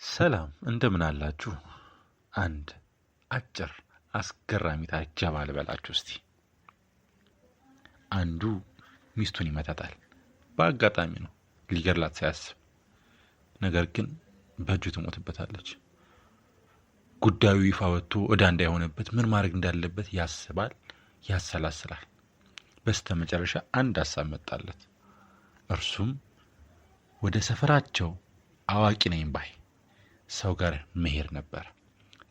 ሰላም እንደምን አላችሁ? አንድ አጭር አስገራሚ ታሪክ ልበላችሁ እስቲ። አንዱ ሚስቱን ይመታታል። በአጋጣሚ ነው፣ ሊገድላት ሳያስብ። ነገር ግን በእጁ ትሞትበታለች። ጉዳዩ ይፋ ወጥቶ ዕዳ እንዳይሆንበት ምን ማድረግ እንዳለበት ያስባል፣ ያሰላስላል። በስተመጨረሻ አንድ ሀሳብ መጣለት። እርሱም ወደ ሰፈራቸው አዋቂ ነኝ ባይ ሰው ጋር መሄድ ነበር።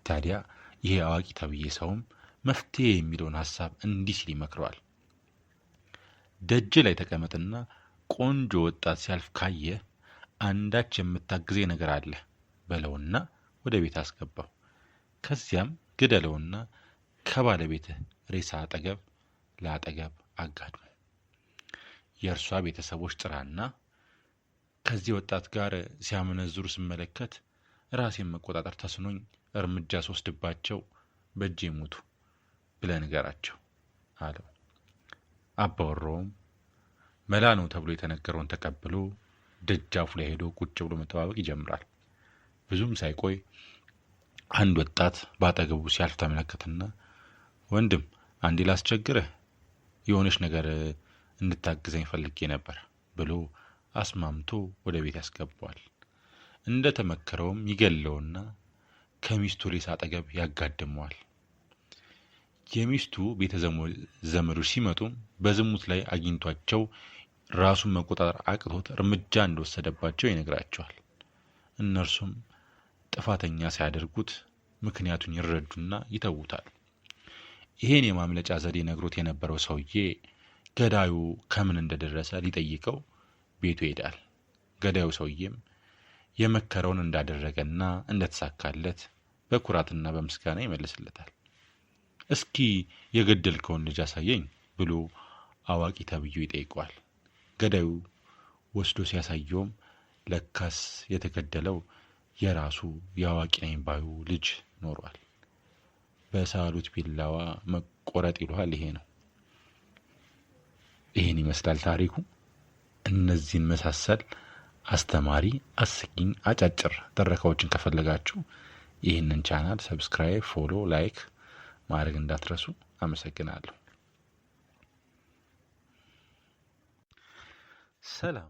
ታዲያ ይሄ አዋቂ ተብዬ ሰውም መፍትሄ የሚለውን ሀሳብ እንዲህ ሲል ይመክረዋል። ደጅ ላይ ተቀመጥና ቆንጆ ወጣት ሲያልፍ ካየ አንዳች የምታግዜ ነገር አለ በለውና ወደ ቤት አስገባው። ከዚያም ግደለውና ከባለቤትህ ሬሳ አጠገብ ለአጠገብ አጋድሙ። የእርሷ ቤተሰቦች ጥራና ከዚህ ወጣት ጋር ሲያመነዝሩ ስመለከት ራሴን መቆጣጠር ተስኖኝ እርምጃ ስወስድባቸው በእጄ ይሙቱ ብለህ ንገራቸው አለው። አባወራውም መላ ነው ተብሎ የተነገረውን ተቀብሎ ደጃፉ ላይ ሄዶ ቁጭ ብሎ መጠባበቅ ይጀምራል። ብዙም ሳይቆይ አንድ ወጣት ባጠገቡ ሲያልፍ ተመለከተና ወንድም፣ አንዴ ላስቸግርህ፣ የሆነች ነገር እንድታግዘኝ ፈልጌ ነበር ብሎ አስማምቶ ወደ ቤት ያስገባዋል። እንደ ተመከረውም ይገለውና ከሚስቱ ሬሳ አጠገብ ያጋድመዋል። የሚስቱ ቤተ ዘመዶች ሲመጡም በዝሙት ላይ አግኝቷቸው ራሱን መቆጣጠር አቅቶት እርምጃ እንደወሰደባቸው ይነግራቸዋል። እነርሱም ጥፋተኛ ሳያደርጉት ምክንያቱን ይረዱና ይተውታል። ይሄን የማምለጫ ዘዴ ነግሮት የነበረው ሰውዬ ገዳዩ ከምን እንደደረሰ ሊጠይቀው ቤቱ ይሄዳል። ገዳዩ ሰውዬም የመከረውን እንዳደረገና እንደተሳካለት በኩራትና በምስጋና ይመልስለታል። እስኪ የገደልከውን ልጅ አሳየኝ ብሎ አዋቂ ተብዬው ይጠይቀዋል። ገዳዩ ወስዶ ሲያሳየውም ለካስ የተገደለው የራሱ የአዋቂ ነኝ ባዩ ልጅ ኖሯል። በሳሉት ቢላዋ መቆረጥ ይሏል። ይሄ ነው። ይሄን ይመስላል ታሪኩ። እነዚህን መሳሰል አስተማሪ፣ አስቂኝ፣ አጫጭር ትረካዎችን ከፈለጋችሁ ይህንን ቻናል ሰብስክራይብ፣ ፎሎ፣ ላይክ ማድረግ እንዳትረሱ። አመሰግናለሁ። ሰላም